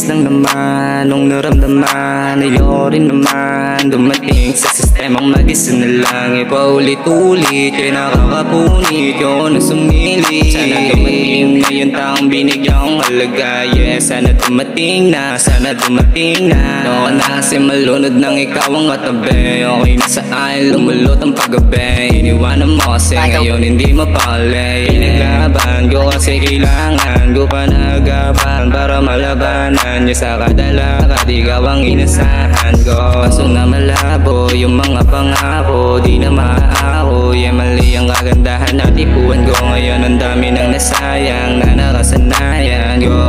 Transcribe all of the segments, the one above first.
mabilis lang naman nung naramdaman. Ayaw rin naman dumating sa sistemang mag-isa na lang. Ipaulit-ulit kaya nakakapunit yun ang sumili. Sana dumating na yung taong binigyan kong halaga. Yeah, sana dumating na, sana dumating na. Noon na kasi malunod nang ikaw ang katabi. Okay na sa akin lumulot ang paggabi. Iniwanan mo kasi ngayon hindi mapakali. Pinaglaban ko kasi kailangan ko pa nagaban para malabanan niya sa kadalakad. Ikaw ang inasahan ko. Kaso na malabo yung mga pangako, di na maaako. Yeah, mali ang kagandahan na tipuan ko. Ngayon ang dami nang nasayang na nakasanayan ko.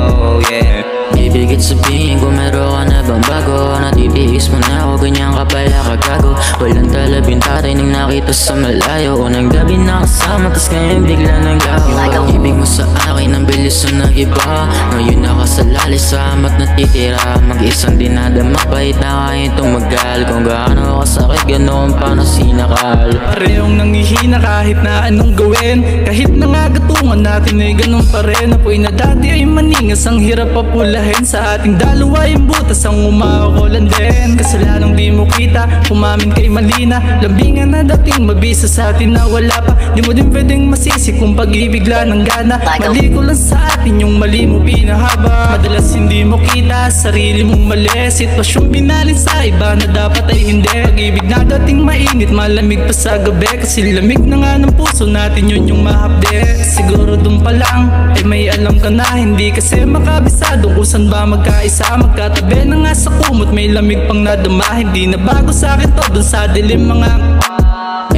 Yeah, ibigit sabihin kung meron ka na bang bago. Natitiis mo na ako, ganyan ka pala kagago. Walang talabing tatay nang nakita sa malayo. Unang gabi na kasama, tas ngayon bigla naglaho. Pag-ibig mo sa akin ang bilis na nag-iba. Ngayon nakasalali sa amat natitira. Mag-isang dinadama, pahit na kaya itong magal. Kung gaano kasakit, ganoon pa na sinakal. Parehong nangihina kahit na anong gawin. Kahit nangagatungan natin ay ganun pa rin. Apoy na dati ay maningas, ang hirap papulahin. Sa ating dalawa yung butas ang umakakulan din. Kasalanang di mo kita, umamin kay malina. Lambingan na dating mabisa sa atin na wala pa. Di mo din pwedeng masisi kung pag-ibig lang ng gana. Mali ko lang sa atin yung mali mo pinahaba. Madalas hindi mo kita, sarili mong mali. Sitwasyong binalin sa iba na dapat ay hindi. Pag-ibig na dating mainit, malamig pa sa gabi. Kasi lamig na nga ng puso natin, yun yung mahapde. Siguro dun pa lang, ay may alam ka na. Hindi kasi makabisado kung saan ba magkaisa. Magkatabi na nga sa kumot, may lamig pang nadama. Hindi na bago sa akin to, dun sa dilim mga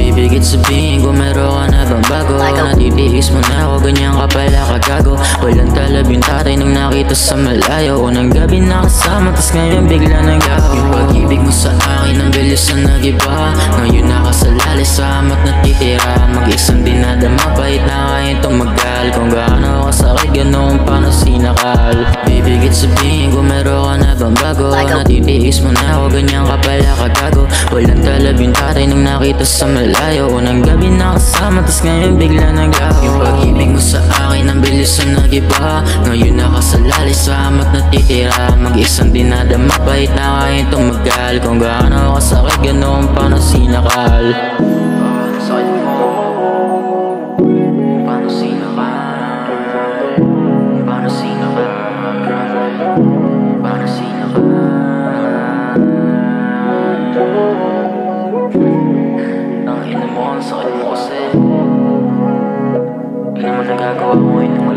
Ibigit sabihin kung meron ka na bang bago. Natitiis mo na ako, ganyan ka pala kagago. Walang talabing tatay nang nakita sa malayo. Unang gabi na kasama, tas ngayon bigla naglaho. Yung pag-ibig mo sa akin ang bilis na nag-iba. Ngayon nakasalali sa amat natitira. Mag-isang dinadama, pahit na kaya itong magal. Kung gaano kasakit, ganoon pa na sinakal. Ibigit sabihin kung meron ka na bang bago. Natitiis mo na ako, ganyan ka pala kagago. Walang talabing tatay nang nakita sa malayo. Unang gabi na kasama, tas ngayon bigla naglaho. Yung pag-ibig mo sa akin ang bilis na nag-iba. Ngayon nakasalali sa amat natitira. Mag-isang dinadama, pahit na kaya itong magal. Kung gaano kasakit, ganoon pa na sinakal. Sakit mo, paano sinakal? Paano sinakal? Paano sinakal? Ang ina mo, ang sakit mo kasi. Hindi naman nagagawa ko ito.